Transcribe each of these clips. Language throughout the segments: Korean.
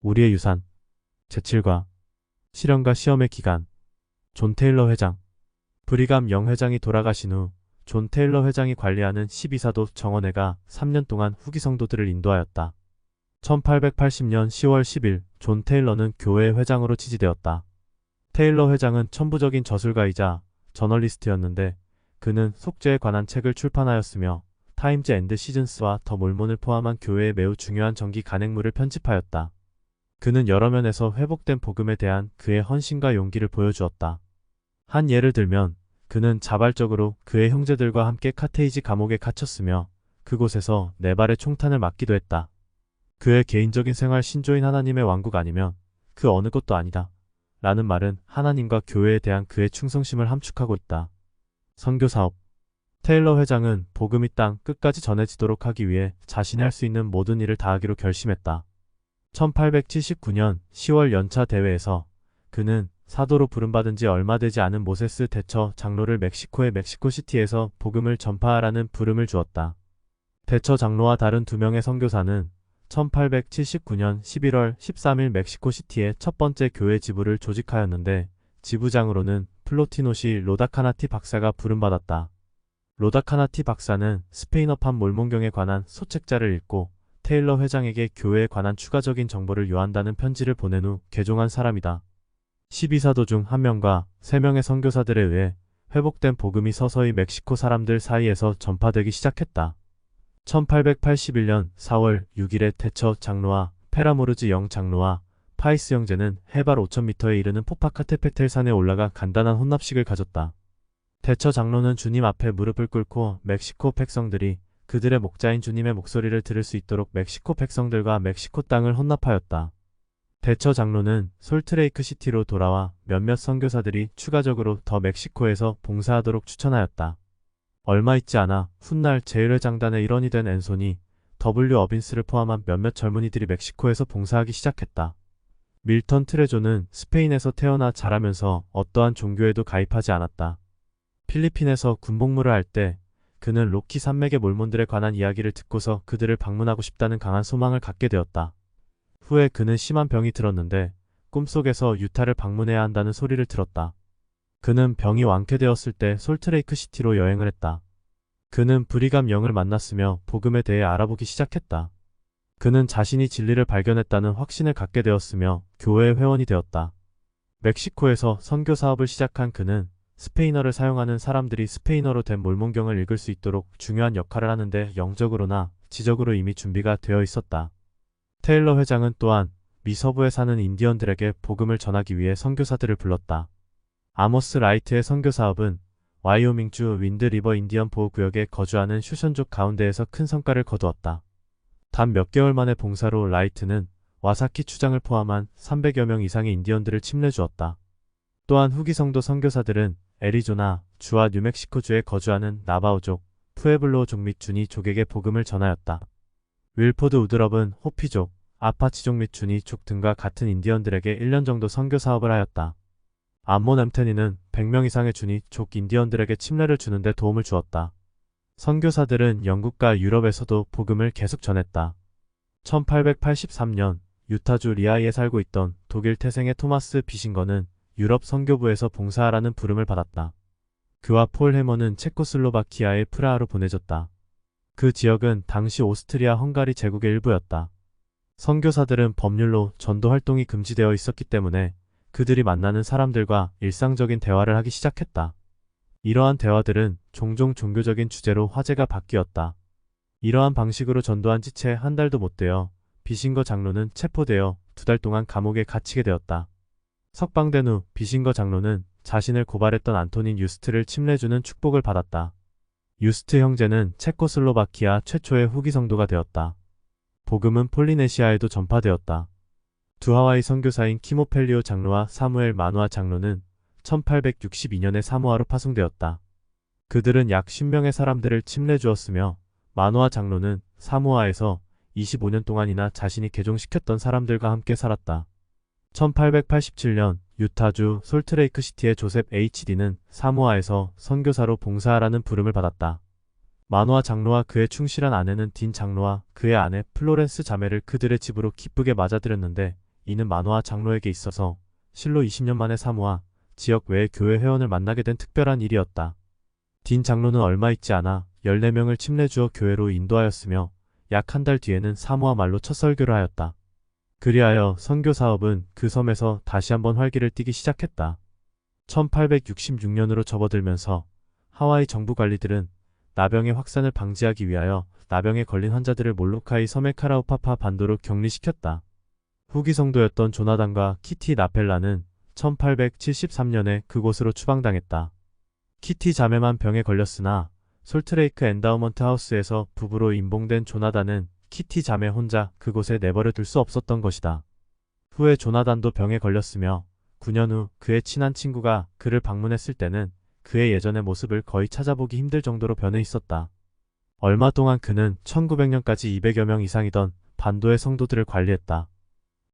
우리의 유산, 제7과 실현과 시험의 기간, 존 테일러 회장. 브리감 영 회장이 돌아가신 후 존 테일러 회장이 관리하는 12사도 정원회가 3년 동안 후기 성도들을 인도하였다. 1880년 10월 10일 존 테일러는 교회의 회장으로 지지되었다. 테일러 회장은 천부적인 저술가이자 저널리스트였는데 그는 속죄에 관한 책을 출판하였으며 타임즈 앤드 시즌스와 더 몰몬을 포함한 교회의 매우 중요한 정기 간행물을 편집하였다. 그는 여러 면에서 회복된 복음에 대한 그의 헌신과 용기를 보여주었다. 한 예를 들면 그는 자발적으로 그의 형제들과 함께 카테이지 감옥에 갇혔으며 그곳에서 4발의 총탄을 맞기도 했다. 그의 개인적인 생활 신조인 하나님의 왕국 아니면 그 어느 것도 아니다. 라는 말은 하나님과 교회에 대한 그의 충성심을 함축하고 있다. 선교사업. 테일러 회장은 복음이 땅 끝까지 전해지도록 하기 위해 자신이 할 수 있는 모든 일을 다하기로 결심했다. 1879년 10월 연차 대회에서 그는 사도로 부름받은 지 얼마 되지 않은 모세스 대처 장로를 멕시코의 멕시코시티에서 복음을 전파하라는 부름을 주었다. 대처 장로와 다른 2명의 선교사는 1879년 11월 13일 멕시코시티의 첫 번째 교회 지부를 조직하였는데 지부장으로는 플로티노시 로다카나티 박사가 부름받았다. 로다카나티 박사는 스페인어판 몰몬경에 관한 소책자를 읽고 테일러 회장에게 교회에 관한 추가적인 정보를 요한다는 편지를 보낸 후 개종한 사람이다. 12사도 중 1명과 3명의 선교사들에 의해 회복된 복음이 서서히 멕시코 사람들 사이에서 전파되기 시작했다. 1881년 4월 6일에 대처 장로와 페라모르즈 영 장로와 파이스 형제는 해발 5000m에 이르는 포파카테페텔 산에 올라가 간단한 혼납식을 가졌다. 대처 장로는 주님 앞에 무릎을 꿇고 멕시코 백성들이 그들의 목자인 주님의 목소리를 들을 수 있도록 멕시코 백성들과 멕시코 땅을 혼납하였다. 대처 장로는 솔트레이크 시티로 돌아와 몇몇 선교사들이 추가적으로 더 멕시코에서 봉사하도록 추천하였다. 얼마 있지 않아 훗날 제1회장단의 일원이 된 앤소니 W. 어빈스를 포함한 몇몇 젊은이들이 멕시코에서 봉사하기 시작했다. 밀턴 트레조는 스페인에서 태어나 자라면서 어떠한 종교에도 가입하지 않았다. 필리핀에서 군복무를 할 때 그는 로키 산맥의 몰몬들에 관한 이야기를 듣고서 그들을 방문하고 싶다는 강한 소망을 갖게 되었다. 후에 그는 심한 병이 들었는데 꿈속에서 유타를 방문해야 한다는 소리를 들었다. 그는 병이 완쾌되었을 때 솔트레이크 시티로 여행을 했다. 그는 브리감 영을 만났으며 복음에 대해 알아보기 시작했다. 그는 자신이 진리를 발견했다는 확신을 갖게 되었으며 교회의 회원이 되었다. 멕시코에서 선교 사업을 시작한 그는 스페인어를 사용하는 사람들이 스페인어로 된 몰몬경을 읽을 수 있도록 중요한 역할을 하는데 영적으로나 지적으로 이미 준비가 되어 있었다. 테일러 회장은 또한 미 서부에 사는 인디언들에게 복음을 전하기 위해 선교사들을 불렀다. 아모스 라이트의 선교 사업은 와이오밍주 윈드리버 인디언 보호구역에 거주하는 슈션족 가운데에서 큰 성과를 거두었다. 단 몇 개월 만의 봉사로 라이트는 와사키 추장을 포함한 300여 명 이상의 인디언들을 침례주었다. 또한 후기 성도 선교사들은 애리조나 주와 뉴멕시코주에 거주하는 나바오족, 푸에블로족 및 주니족에게 복음을 전하였다. 윌포드 우드럽은 호피족, 아파치족 및 주니족 등과 같은 인디언들에게 1년 정도 선교 사업을 하였다. 암몬 엠테니는 100명 이상의 주니족 인디언들에게 침례를 주는데 도움을 주었다. 선교사들은 영국과 유럽에서도 복음을 계속 전했다. 1883년 유타주 리아이에 살고 있던 독일 태생의 토마스 비신거는 유럽 선교부에서 봉사하라는 부름을 받았다. 그와 폴 해머는 체코슬로바키아의 프라하로 보내졌다. 그 지역은 당시 오스트리아 헝가리 제국의 일부였다. 선교사들은 법률로 전도 활동이 금지되어 있었기 때문에 그들이 만나는 사람들과 일상적인 대화를 하기 시작했다. 이러한 대화들은 종종 종교적인 주제로 화제가 바뀌었다. 이러한 방식으로 전도한 지 채 한 달도 못 되어 비신거 장로는 체포되어 2달 동안 감옥에 갇히게 되었다. 석방된 후 비신거 장로는 자신을 고발했던 안토닌 유스트를 침례주는 축복을 받았다. 유스트 형제는 체코슬로바키아 최초의 후기 성도가 되었다. 복음은 폴리네시아에도 전파되었다. 두 하와이 선교사인 키모펠리오 장로와 사무엘 마누아 장로는 1862년에 사모아로 파송되었다. 그들은 약 10명의 사람들을 침례주었으며 마누아 장로는 사모아에서 25년 동안이나 자신이 개종시켰던 사람들과 함께 살았다. 1887년 유타주 솔트레이크 시티의 조셉 HD는 사모아에서 선교사로 봉사하라는 부름을 받았다. 마누아 장로와 그의 충실한 아내는 딘 장로와 그의 아내 플로렌스 자매를 그들의 집으로 기쁘게 맞아들였는데 이는 만화 장로에게 있어서 실로 20년 만에 사모와 지역 외의 교회 회원을 만나게 된 특별한 일이었다. 딘 장로는 얼마 있지 않아 14명을 침례주어 교회로 인도하였으며 약 한 달 뒤에는 사모아 말로 첫 설교를 하였다. 그리하여 선교 사업은 그 섬에서 다시 한번 활기를 띠기 시작했다. 1866년으로 접어들면서 하와이 정부 관리들은 나병의 확산을 방지하기 위하여 나병에 걸린 환자들을 몰로카이 섬의 카라우파파 반도로 격리시켰다. 후기 성도였던 조나단과 키티 나펠라는 1873년에 그곳으로 추방당했다. 키티 자매만 병에 걸렸으나 솔트레이크 엔다우먼트 하우스에서 부부로 임봉된 조나단은 키티 자매 혼자 그곳에 내버려 둘 수 없었던 것이다. 후에 조나단도 병에 걸렸으며 9년 후 그의 친한 친구가 그를 방문했을 때는 그의 예전의 모습을 거의 찾아보기 힘들 정도로 변해 있었다. 얼마 동안 그는 1900년까지 200여 명 이상이던 반도의 성도들을 관리했다.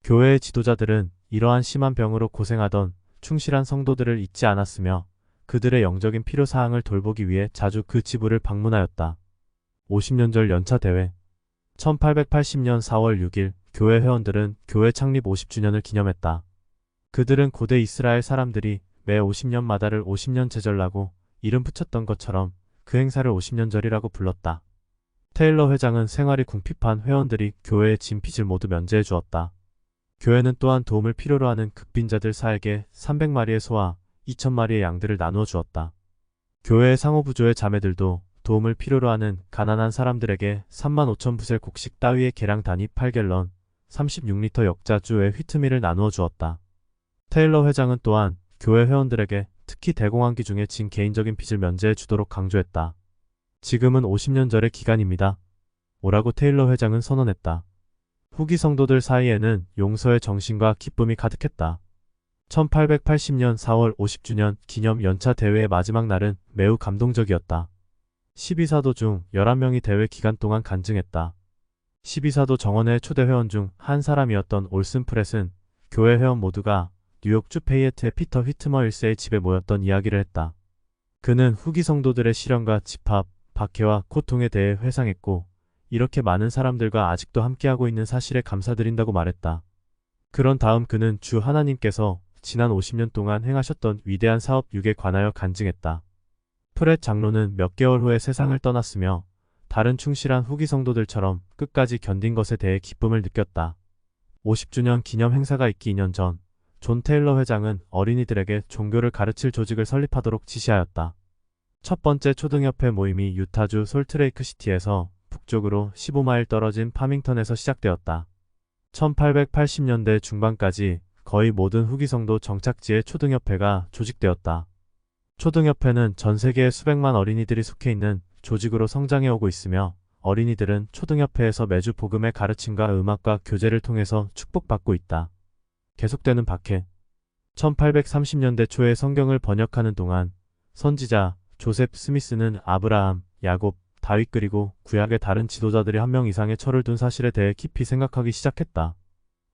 교회의 지도자들은 이러한 심한 병으로 고생하던 충실한 성도들을 잊지 않았으며 그들의 영적인 필요사항을 돌보기 위해 자주 그 지부를 방문하였다. 50년절 연차 대회 1880년 4월 6일 교회 회원들은 교회 창립 50주년을 기념했다. 그들은 고대 이스라엘 사람들이 매 50년마다를 50년 제절라고 이름 붙였던 것처럼 그 행사를 50년절이라고 불렀다. 테일러 회장은 생활이 궁핍한 회원들이 교회의 짐 빚을 모두 면제해 주었다. 교회는 또한 도움을 필요로 하는 극빈자들 사에게 300마리의 소와 2000마리의 양들을 나누어 주었다. 교회의 상호부조의 자매들도 도움을 필요로 하는 가난한 사람들에게 35,000부셀 곡식 따위의 계량 단위 8갤런, 36리터 역자주의 휘트밀을 나누어 주었다. 테일러 회장은 또한 교회 회원들에게 특히 대공황기 중에 진 개인적인 빚을 면제해 주도록 강조했다. 지금은 50년절의 기간입니다. 오라고 테일러 회장은 선언했다. 후기 성도들 사이에는 용서의 정신과 기쁨이 가득했다. 1880년 4월 50주년 기념 연차 대회의 마지막 날은 매우 감동적이었다. 12사도 중 11명이 대회 기간 동안 간증했다. 12사도 정원회 초대 회원 중 한 사람이었던 올슨 프렛은 교회 회원 모두가 뉴욕 주 페이에트의 피터 휘트머 1세의 집에 모였던 이야기를 했다. 그는 후기 성도들의 시련과 집합, 박해와 고통에 대해 회상했고 이렇게 많은 사람들과 아직도 함께하고 있는 사실에 감사드린다고 말했다. 그런 다음 그는 주 하나님께서 지난 50년 동안 행하셨던 위대한 사업 6에 관하여 간증했다. 프렛 장로는 몇 개월 후에 세상을 떠났으며 다른 충실한 후기 성도들처럼 끝까지 견딘 것에 대해 기쁨을 느꼈다. 50주년 기념 행사가 있기 2년 전, 존 테일러 회장은 어린이들에게 종교를 가르칠 조직을 설립하도록 지시하였다. 첫 번째 초등협회 모임이 유타주 솔트레이크 시티에서 북쪽으로 15마일 떨어진 파밍턴에서 시작되었다. 1880년대 중반까지 거의 모든 후기 성도 정착지의 초등협회가 조직되었다. 초등협회는 전 세계의 수백만 어린이들이 속해 있는 조직으로 성장해 오고 있으며 어린이들은 초등협회에서 매주 복음의 가르침과 음악과 교제를 통해서 축복받고 있다. 계속되는 박해 1830년대 초에 성경을 번역하는 동안 선지자 조셉 스미스는 아브라함, 야곱, 다윗 그리고 구약의 다른 지도자들이 한 명 이상의 철을 둔 사실에 대해 깊이 생각하기 시작했다.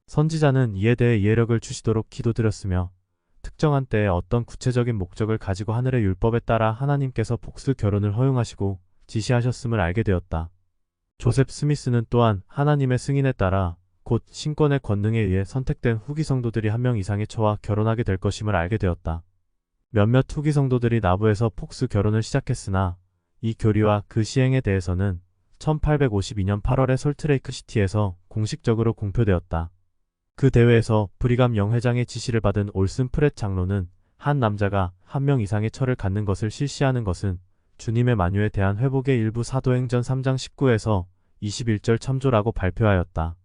선지자는 이에 대해 이해력을 주시도록 기도드렸으며 특정한 때에 어떤 구체적인 목적을 가지고 하늘의 율법에 따라 하나님께서 복수 결혼을 허용하시고 지시하셨음을 알게 되었다. 조셉 스미스는 또한 하나님의 승인에 따라 곧 신권의 권능에 의해 선택된 후기 성도들이 한 명 이상의 처와 결혼하게 될 것임을 알게 되었다. 몇몇 후기 성도들이 나부에서 폭스 결혼을 시작했으나 이 교리와 그 시행에 대해서는 1852년 8월에 솔트레이크 시티에서 공식적으로 공표되었다. 그 대회에서 브리감 영회장의 지시를 받은 올슨 프렛 장로는 한 남자가 한 명 이상의 처를 갖는 것을 실시하는 것은 주님의 만유에 대한 회복의 일부 사도행전 3장 19에서 21절 첨조라고 발표하였다.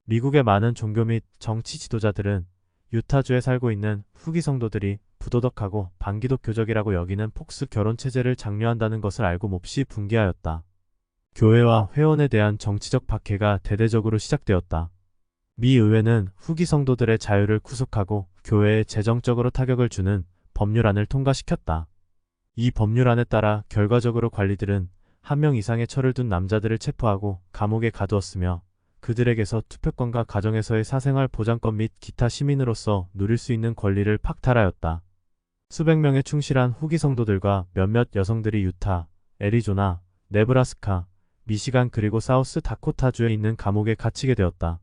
미국의 많은 종교 및 정치 지도자들은 유타주에 살고 있는 후기 성도들이 부도덕하고 반기독교적이라고 여기는 폭스 결혼 체제를 장려한다는 것을 알고 몹시 분개하였다. 교회와 회원에 대한 정치적 박해가 대대적으로 시작되었다. 미 의회는 후기 성도들의 자유를 구속하고 교회에 재정적으로 타격을 주는 법률안을 통과시켰다. 이 법률안에 따라 결과적으로 관리들은 한 명 이상의 처를 둔 남자들을 체포하고 감옥에 가두었으며 그들에게서 투표권과 가정에서의 사생활 보장권 및 기타 시민으로서 누릴 수 있는 권리를 박탈하였다. 수백 명의 충실한 후기 성도들과 몇몇 여성들이 유타, 애리조나, 네브라스카, 미시간 그리고 사우스 다코타주에 있는 감옥에 갇히게 되었다.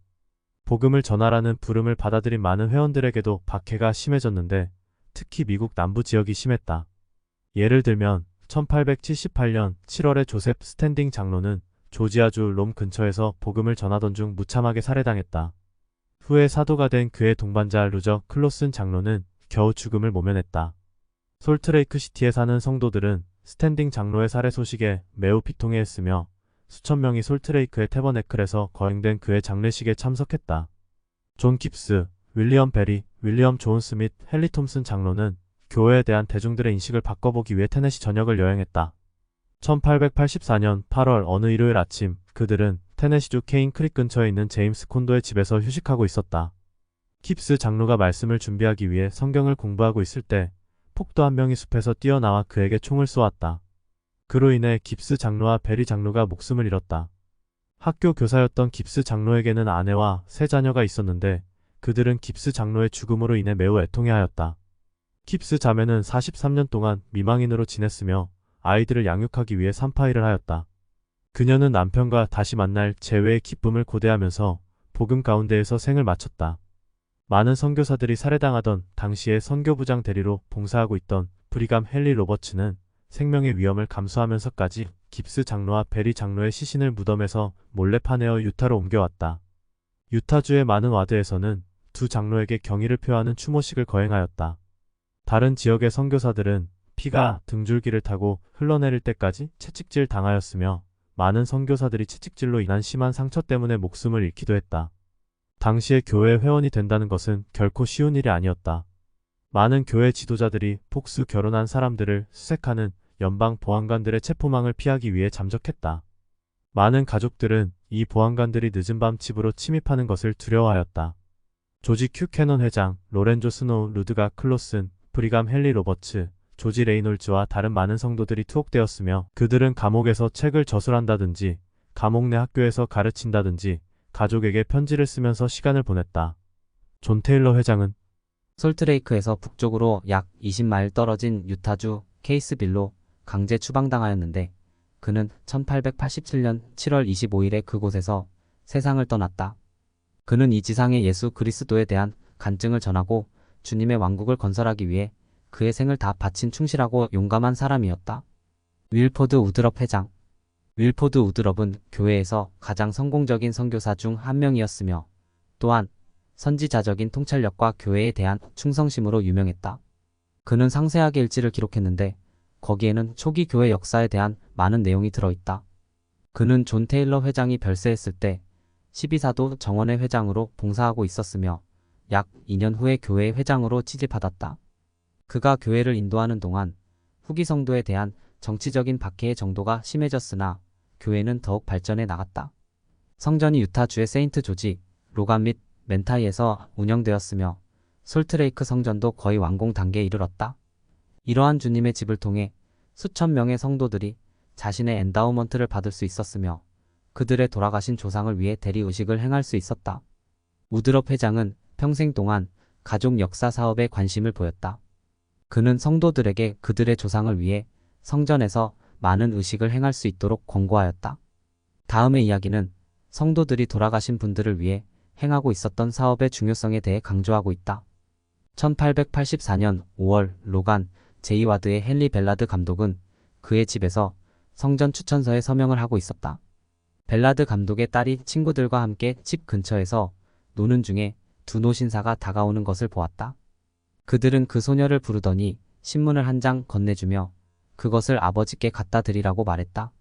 복음을 전하라는 부름을 받아들인 많은 회원들에게도 박해가 심해졌는데 특히 미국 남부 지역이 심했다. 예를 들면 1878년 7월에 조셉 스탠딩 장로는 조지아주 롬 근처에서 복음을 전하던 중 무참하게 살해당했다. 후에 사도가 된 그의 동반자 루저 클로슨 장로는 겨우 죽음을 모면했다. 솔트레이크 시티에 사는 성도들은 스탠딩 장로의 살해 소식에 매우 비통해했으며 수천 명이 솔트레이크의 태버네클에서 거행된 그의 장례식에 참석했다. 존 깁스, 윌리엄 베리, 윌리엄 존 스밋, 헨리 톰슨 장로는 교회에 대한 대중들의 인식을 바꿔보기 위해 테네시 전역을 여행했다. 1884년 8월 어느 일요일 아침 그들은 테네시주 케인 크릭 근처에 있는 제임스 콘도의 집에서 휴식하고 있었다. 킵스 장로가 말씀을 준비하기 위해 성경을 공부하고 있을 때 폭도 한 명이 숲에서 뛰어나와 그에게 총을 쏘았다. 그로 인해 깁스 장로와 베리 장로가 목숨을 잃었다. 학교 교사였던 깁스 장로에게는 아내와 세 자녀가 있었는데 그들은 깁스 장로의 죽음으로 인해 매우 애통해하였다. 깁스 자매는 43년 동안 미망인으로 지냈으며 아이들을 양육하기 위해 산파일을 하였다. 그녀는 남편과 다시 만날 재회의 기쁨을 고대하면서 복음 가운데에서 생을 마쳤다. 많은 선교사들이 살해당하던 당시의 선교부장 대리로 봉사하고 있던 브리감 헨리 로버츠는 생명의 위험을 감수하면서까지 깁스 장로와 베리 장로의 시신을 무덤에서 몰래 파내어 유타로 옮겨왔다. 유타주의 많은 와드에서는 두 장로에게 경의를 표하는 추모식을 거행하였다. 다른 지역의 선교사들은 피가 등줄기를 타고 흘러내릴 때까지 채찍질 당하였으며 많은 선교사들이 채찍질로 인한 심한 상처 때문에 목숨을 잃기도 했다. 당시의 교회 회원이 된다는 것은 결코 쉬운 일이 아니었다. 많은 교회 지도자들이 폭수 결혼한 사람들을 수색하는 연방 보안관들의 체포망을 피하기 위해 잠적했다. 많은 가족들은 이 보안관들이 늦은 밤 집으로 침입하는 것을 두려워하였다. 조지 큐 캐논 회장, 로렌조 스노우, 루드가 클로슨, 브리감 헨리 로버츠, 조지 레이놀즈와 다른 많은 성도들이 투옥되었으며 그들은 감옥에서 책을 저술한다든지 감옥 내 학교에서 가르친다든지 가족에게 편지를 쓰면서 시간을 보냈다. 존 테일러 회장은 솔트레이크에서 북쪽으로 약 20마일 떨어진 유타주 케이스빌로 강제 추방당하였는데 그는 1887년 7월 25일에 그곳에서 세상을 떠났다. 그는 이 지상의 예수 그리스도에 대한 간증을 전하고 주님의 왕국을 건설하기 위해 그의 생을 다 바친 충실하고 용감한 사람이었다. 윌포드 우드럽 회장. 윌포드 우드럽은 교회에서 가장 성공적인 선교사 중 한 명이었으며 또한 선지자적인 통찰력과 교회에 대한 충성심으로 유명했다. 그는 상세하게 일지를 기록했는데 거기에는 초기 교회 역사에 대한 많은 내용이 들어있다. 그는 존 테일러 회장이 별세했을 때 12사도 정원회 회장으로 봉사하고 있었으며 약 2년 후에 교회 회장으로 취직받았다. 그가 교회를 인도하는 동안 후기 성도에 대한 정치적인 박해의 정도가 심해졌으나 교회는 더욱 발전해 나갔다. 성전이 유타주의 세인트 조지, 로간 및 맨타이에서 운영되었으며 솔트레이크 성전도 거의 완공 단계에 이르렀다. 이러한 주님의 집을 통해 수천 명의 성도들이 자신의 엔다우먼트를 받을 수 있었으며 그들의 돌아가신 조상을 위해 대리의식을 행할 수 있었다. 우드럽 회장은 평생 동안 가족 역사 사업에 관심을 보였다. 그는 성도들에게 그들의 조상을 위해 성전에서 많은 의식을 행할 수 있도록 권고하였다. 다음의 이야기는 성도들이 돌아가신 분들을 위해 행하고 있었던 사업의 중요성에 대해 강조하고 있다. 1884년 5월 로간 제이와드의 헨리 벨라드 감독은 그의 집에서 성전 추천서에 서명을 하고 있었다. 벨라드 감독의 딸이 친구들과 함께 집 근처에서 노는 중에 두 노신사가 다가오는 것을 보았다. 그들은 그 소녀를 부르더니 신문을 한 장 건네주며 그것을 아버지께 갖다 드리라고 말했다.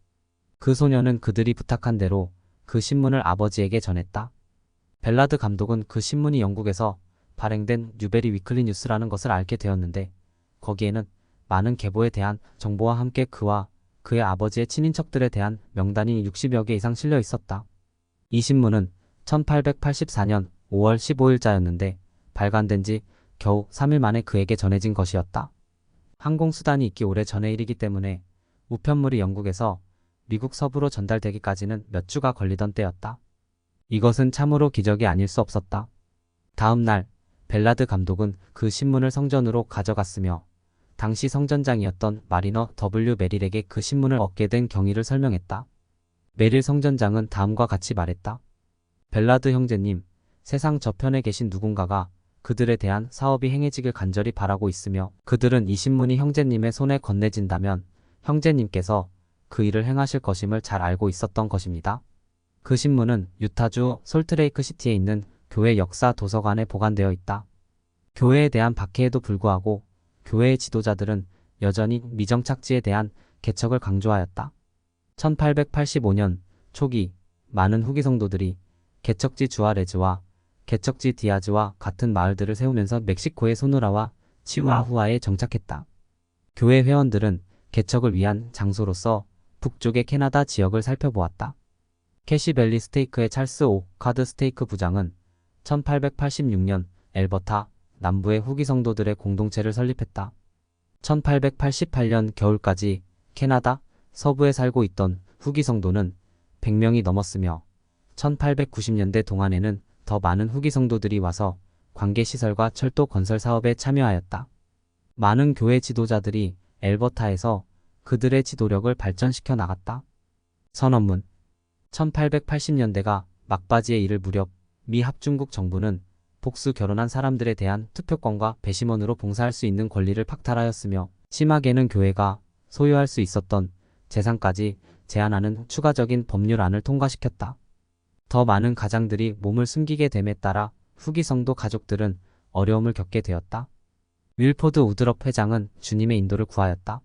그 소녀는 그들이 부탁한 대로 그 신문을 아버지에게 전했다. 벨라드 감독은 그 신문이 영국에서 발행된 뉴베리 위클리 뉴스라는 것을 알게 되었는데 거기에는 많은 계보에 대한 정보와 함께 그와 그의 아버지의 친인척들에 대한 명단이 60여 개 이상 실려 있었다. 이 신문은 1884년 5월 15일자였는데 발간된 지 겨우 3일 만에 그에게 전해진 것이었다. 항공수단이 있기 오래전의 일이기 때문에 우편물이 영국에서 미국 서부로 전달되기까지는 몇 주가 걸리던 때였다. 이것은 참으로 기적이 아닐 수 없었다. 다음 날 벨라드 감독은 그 신문을 성전으로 가져갔으며 당시 성전장이었던 마리너 W. 메릴에게 그 신문을 얻게 된 경위를 설명했다. 메릴 성전장은 다음과 같이 말했다. 벨라드 형제님, 세상 저편에 계신 누군가가 그들에 대한 사업이 행해지길 간절히 바라고 있으며 그들은 이 신문이 형제님의 손에 건네진다면 형제님께서 그 일을 행하실 것임을 잘 알고 있었던 것입니다. 그 신문은 유타주 솔트레이크 시티에 있는 교회 역사 도서관에 보관되어 있다. 교회에 대한 박해에도 불구하고 교회의 지도자들은 여전히 미정착지에 대한 개척을 강조하였다. 1885년 초기 많은 후기 성도들이 개척지 주아레즈와 개척지 디아즈와 같은 마을들을 세우면서 멕시코의 소노라와 치후아후아에 정착했다. 교회 회원들은 개척을 위한 장소로서 북쪽의 캐나다 지역을 살펴보았다. 캐시밸리 스테이크의 찰스 오 카드 스테이크 부장은 1886년 엘버타 남부의 후기 성도들의 공동체를 설립했다. 1888년 겨울까지 캐나다 서부에 살고 있던 후기 성도는 100명이 넘었으며 1890년대 동안에는 더 많은 후기 성도들이 와서 관계시설과 철도 건설 사업에 참여하였다. 많은 교회 지도자들이 엘버타에서 그들의 지도력을 발전시켜 나갔다. 선언문 1880년대가 막바지에 이를 무렵 미 합중국 정부는 복수 결혼한 사람들에 대한 투표권과 배심원으로 봉사할 수 있는 권리를 박탈하였으며 심하게는 교회가 소유할 수 있었던 재산까지 제한하는 추가적인 법률안을 통과시켰다. 더 많은 가장들이 몸을 숨기게 됨에 따라 후기 성도 가족들은 어려움을 겪게 되었다. 윌포드 우드럽 회장은 주님의 인도를 구하였다.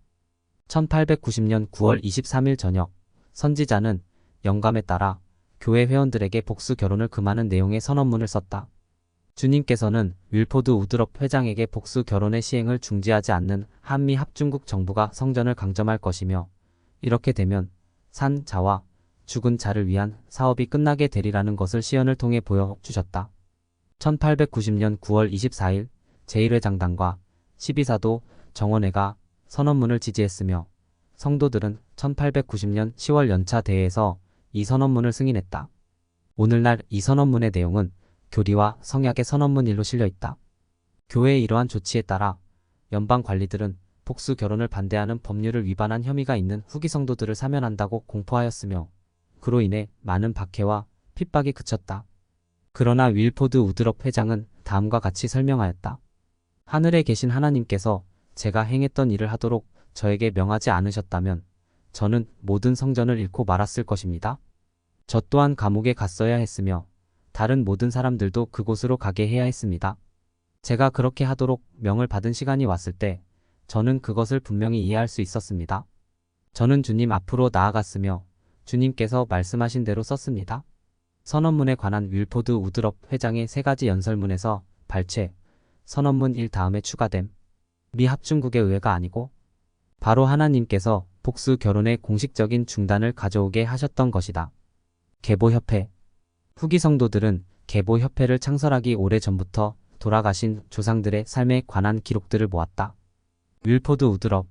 1890년 9월 23일 저녁 선지자는 영감에 따라 교회 회원들에게 복수 결혼을 금하는 내용의 선언문을 썼다. 주님께서는 윌포드 우드럽 회장에게 복수 결혼의 시행을 중지하지 않는 한미 합중국 정부가 성전을 강점할 것이며 이렇게 되면 산 자와 죽은 자를 위한 사업이 끝나게 되리라는 것을 시연을 통해 보여주셨다. 1890년 9월 24일 제1회장단과 12사도 정원회가 선언문을 지지했으며 성도들은 1890년 10월 연차 대회에서 이 선언문을 승인했다. 오늘날 이 선언문의 내용은 교리와 성약의 선언문 1로 실려있다. 교회의 이러한 조치에 따라 연방 관리들은 복수 결혼을 반대하는 법률을 위반한 혐의가 있는 후기 성도들을 사면한다고 공포하였으며 그로 인해 많은 박해와 핍박이 그쳤다. 그러나 윌포드 우드럽 회장은 다음과 같이 설명하였다. 하늘에 계신 하나님께서 제가 행했던 일을 하도록 저에게 명하지 않으셨다면 저는 모든 성전을 잃고 말았을 것입니다. 저 또한 감옥에 갔어야 했으며 다른 모든 사람들도 그곳으로 가게 해야 했습니다. 제가 그렇게 하도록 명을 받은 시간이 왔을 때 저는 그것을 분명히 이해할 수 있었습니다. 저는 주님 앞으로 나아갔으며 주님께서 말씀하신 대로 썼습니다. 선언문에 관한 윌포드 우드럽 회장의 3가지 연설문에서 발췌, 선언문 1 다음에 추가됨. 미 합중국의 의회가 아니고 바로 하나님께서 복수 결혼의 공식적인 중단을 가져오게 하셨던 것이다. 계보협회. 후기 성도들은 계보협회를 창설하기 오래전부터 돌아가신 조상들의 삶에 관한 기록들을 모았다. 윌포드 우드럽,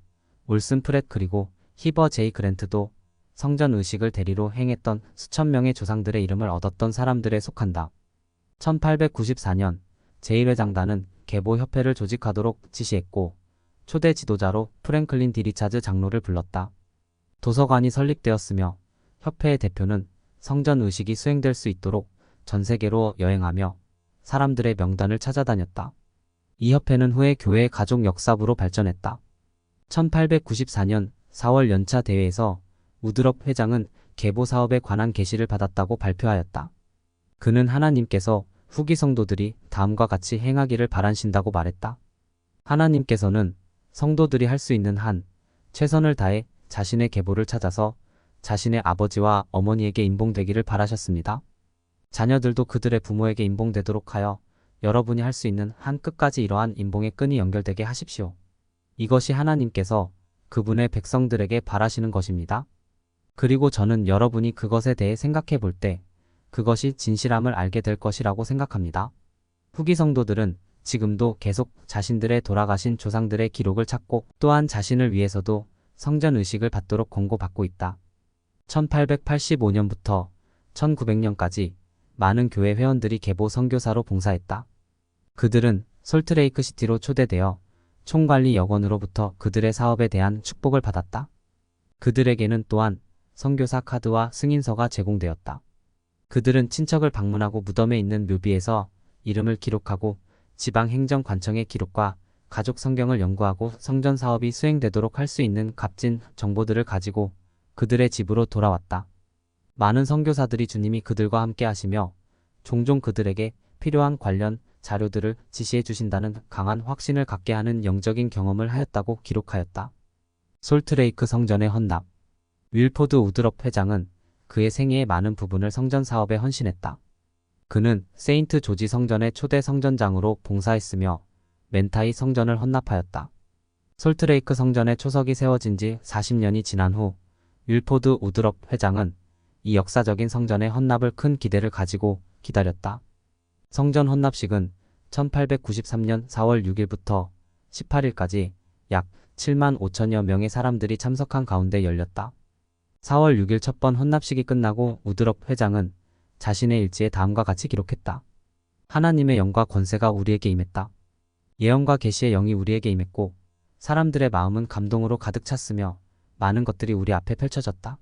올슨 프렛 그리고 히버 제이 그랜트도 성전 의식을 대리로 행했던 수천 명의 조상들의 이름을 얻었던 사람들에 속한다. 1894년 제1회장단은 계보협회를 조직하도록 지시했고 초대 지도자로 프랭클린 디 리차즈 장로를 불렀다. 도서관이 설립되었으며 협회의 대표는 성전 의식이 수행될 수 있도록 전 세계로 여행하며 사람들의 명단을 찾아다녔다. 이 협회는 후에 교회의 가족 역사부로 발전했다. 1894년 4월 연차 대회에서 우드럽 회장은 계보 사업에 관한 계시를 받았다고 발표하였다. 그는 하나님께서 후기 성도들이 다음과 같이 행하기를 바라신다고 말했다. 하나님께서는 성도들이 할 수 있는 한 최선을 다해 자신의 계보를 찾아서 자신의 아버지와 어머니에게 임봉되기를 바라셨습니다. 자녀들도 그들의 부모에게 임봉되도록 하여 여러분이 할 수 있는 한 끝까지 이러한 임봉의 끈이 연결되게 하십시오. 이것이 하나님께서 그분의 백성들에게 바라시는 것입니다. 그리고 저는 여러분이 그것에 대해 생각해 볼 때 그것이 진실함을 알게 될 것이라고 생각합니다. 후기 성도들은 지금도 계속 자신들의 돌아가신 조상들의 기록을 찾고 또한 자신을 위해서도 성전 의식을 받도록 권고받고 있다. 1885년부터 1900년까지 많은 교회 회원들이 계보 선교사로 봉사했다. 그들은 솔트레이크 시티로 초대되어 총관리 여건으로부터 그들의 사업에 대한 축복을 받았다. 그들에게는 또한 선교사 카드와 승인서가 제공되었다. 그들은 친척을 방문하고 무덤에 있는 묘비에서 이름을 기록하고 지방행정관청의 기록과 가족 성경을 연구하고 성전 사업이 수행되도록 할 수 있는 값진 정보들을 가지고 그들의 집으로 돌아왔다. 많은 선교사들이 주님이 그들과 함께 하시며 종종 그들에게 필요한 관련 자료들을 지시해 주신다는 강한 확신을 갖게 하는 영적인 경험을 하였다고 기록하였다. 솔트레이크 성전의 헌납. 윌포드 우드럽 회장은 그의 생애의 많은 부분을 성전 사업에 헌신했다. 그는 세인트 조지 성전의 초대 성전장으로 봉사했으며 멘타이 성전을 헌납하였다. 솔트레이크 성전의 초석이 세워진 지 40년이 지난 후 윌포드 우드럽 회장은 이 역사적인 성전의 헌납을 큰 기대를 가지고 기다렸다. 성전 헌납식은 1893년 4월 6일부터 18일까지 약 7만 5천여 명의 사람들이 참석한 가운데 열렸다. 4월 6일 첫 번 헌납식이 끝나고 우드럽 회장은 자신의 일지에 다음과 같이 기록했다. 하나님의 영과 권세가 우리에게 임했다. 예언과 계시의 영이 우리에게 임했고 사람들의 마음은 감동으로 가득 찼으며 많은 것들이 우리 앞에 펼쳐졌다.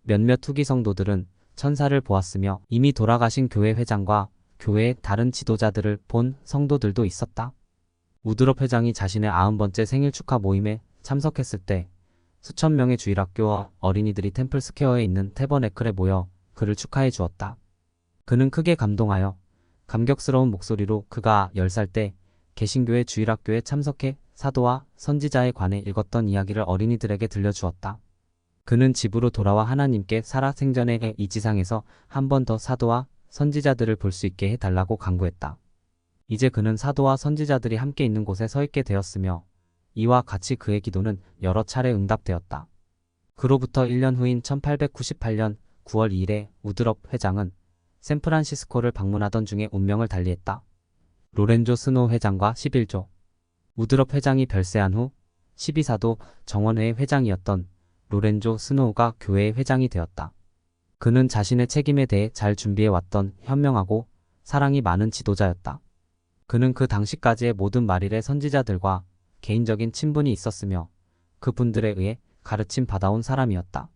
몇몇 투기 성도들은 천사를 보았으며 이미 돌아가신 교회 회장과 교회의 다른 지도자들을 본 성도들도 있었다. 우드럽 회장이 자신의 90번째 생일 축하 모임에 참석했을 때 수천 명의 주일학교와 어린이들이 템플 스퀘어에 있는 태버네클에 모여 그를 축하해 주었다. 그는 크게 감동하여 감격스러운 목소리로 그가 10살 때 개신교의 주일학교에 참석해 사도와 선지자에 관해 읽었던 이야기를 어린이들에게 들려주었다. 그는 집으로 돌아와 하나님께 살아생전에 이 지상에서 한 번 더 사도와 선지자들을 볼 수 있게 해달라고 간구했다. 이제 그는 사도와 선지자들이 함께 있는 곳에 서 있게 되었으며 이와 같이 그의 기도는 여러 차례 응답되었다. 그로부터 1년 후인 1898년 9월 2일에 우드럽 회장은 샌프란시스코를 방문하던 중에 운명을 달리했다. 로렌조 스노우 회장과 11조. 우드럽 회장이 별세한 후 12사도 정원회의 회장이었던 로렌조 스노우가 교회의 회장이 되었다. 그는 자신의 책임에 대해 잘 준비해왔던 현명하고 사랑이 많은 지도자였다. 그는 그 당시까지의 모든 말일의 선지자들과 개인적인 친분이 있었으며 그분들에 의해 가르침 받아온 사람이었다.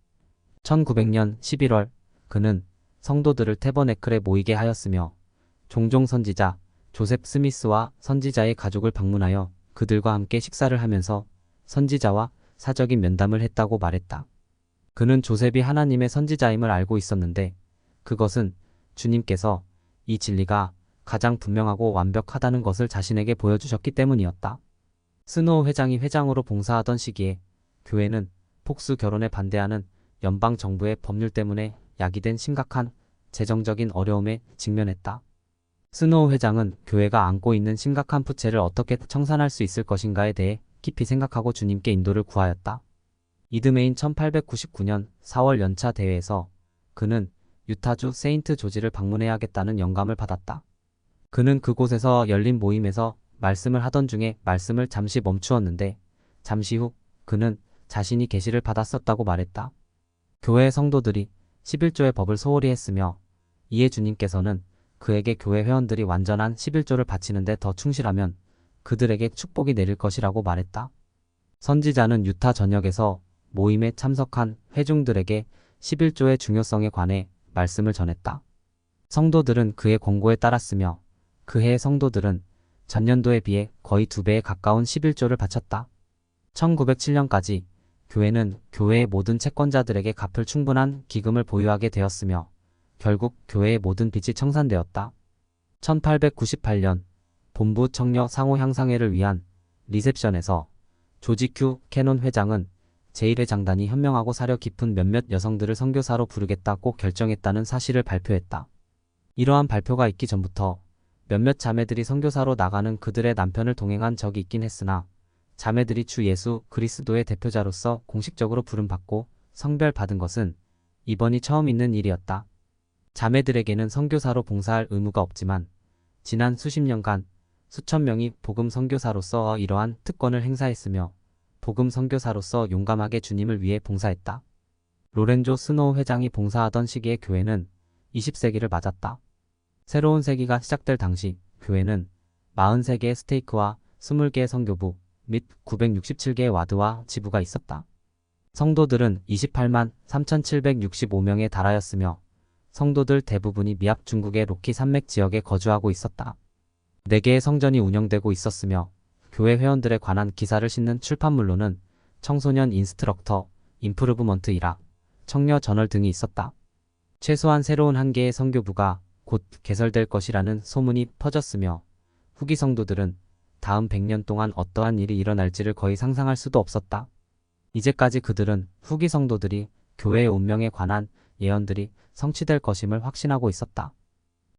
1900년 11월 그는 성도들을 태버네클에 모이게 하였으며 종종 선지자 조셉 스미스와 선지자의 가족을 방문하여 그들과 함께 식사를 하면서 선지자와 사적인 면담을 했다고 말했다. 그는 조셉이 하나님의 선지자임을 알고 있었는데 그것은 주님께서 이 진리가 가장 분명하고 완벽하다는 것을 자신에게 보여주셨기 때문이었다. 스노우 회장이 회장으로 봉사하던 시기에 교회는 폭스 결혼에 반대하는 연방 정부의 법률 때문에 야기된 심각한 재정적인 어려움에 직면했다. 스노우 회장은 교회가 안고 있는 심각한 부채를 어떻게 청산할 수 있을 것인가에 대해 깊이 생각하고 주님께 인도를 구하였다. 이듬해인 1899년 4월 연차 대회에서 그는 유타주 세인트 조지를 방문해야겠다는 영감을 받았다. 그는 그곳에서 열린 모임에서 말씀을 하던 중에 말씀을 잠시 멈추었는데 잠시 후 그는 자신이 계시를 받았었다고 말했다. 교회 성도들이 11조의 법을 소홀히 했으며 이에 주님께서는 그에게 교회 회원들이 완전한 11조를 바치는 데 더 충실하면 그들에게 축복이 내릴 것이라고 말했다. 선지자는 유타 전역에서 모임에 참석한 회중들에게 11조의 중요성에 관해 말씀을 전했다. 성도들은 그의 권고에 따랐으며 그해의 성도들은 전년도에 비해 거의 2배에 가까운 11조를 바쳤다. 1907년까지 교회는 교회의 모든 채권자들에게 갚을 충분한 기금을 보유하게 되었으며 결국 교회의 모든 빚이 청산되었다. 1898년 본부 청려 상호 향상회를 위한 리셉션에서 조지 큐 캐논 회장은 제1회 장단이 현명하고 사려 깊은 몇몇 여성들을 선교사로 부르겠다고 결정했다는 사실을 발표했다. 이러한 발표가 있기 전부터 몇몇 자매들이 선교사로 나가는 그들의 남편을 동행한 적이 있긴 했으나 자매들이 주 예수 그리스도의 대표자로서 공식적으로 부름받고 성별받은 것은 이번이 처음 있는 일이었다. 자매들에게는 선교사로 봉사할 의무가 없지만 지난 수십 년간 수천 명이 복음 선교사로서 이러한 특권을 행사했으며 복음 선교사로서 용감하게 주님을 위해 봉사했다. 로렌조 스노우 회장이 봉사하던 시기에 교회는 20세기를 맞았다. 새로운 세기가 시작될 당시 교회는 43개의 스테이크와 20개의 선교부 및 967개의 와드와 지부가 있었다. 성도들은 28만 3,765명에 달하였으며 성도들 대부분이 미합 중국의 로키 산맥 지역에 거주하고 있었다. 4개의 성전이 운영되고 있었으며 교회 회원들에 관한 기사를 싣는 출판물로는 청소년 인스트럭터, 임프루브먼트 일학, 청녀 저널 등이 있었다. 최소한 새로운 한 개의 선교부가 곧 개설될 것이라는 소문이 퍼졌으며 후기 성도들은 다음 100년 동안 어떠한 일이 일어날지를 거의 상상할 수도 없었다. 이제까지 그들은 후기 성도들이 교회의 운명에 관한 예언들이 성취될 것임을 확신하고 있었다.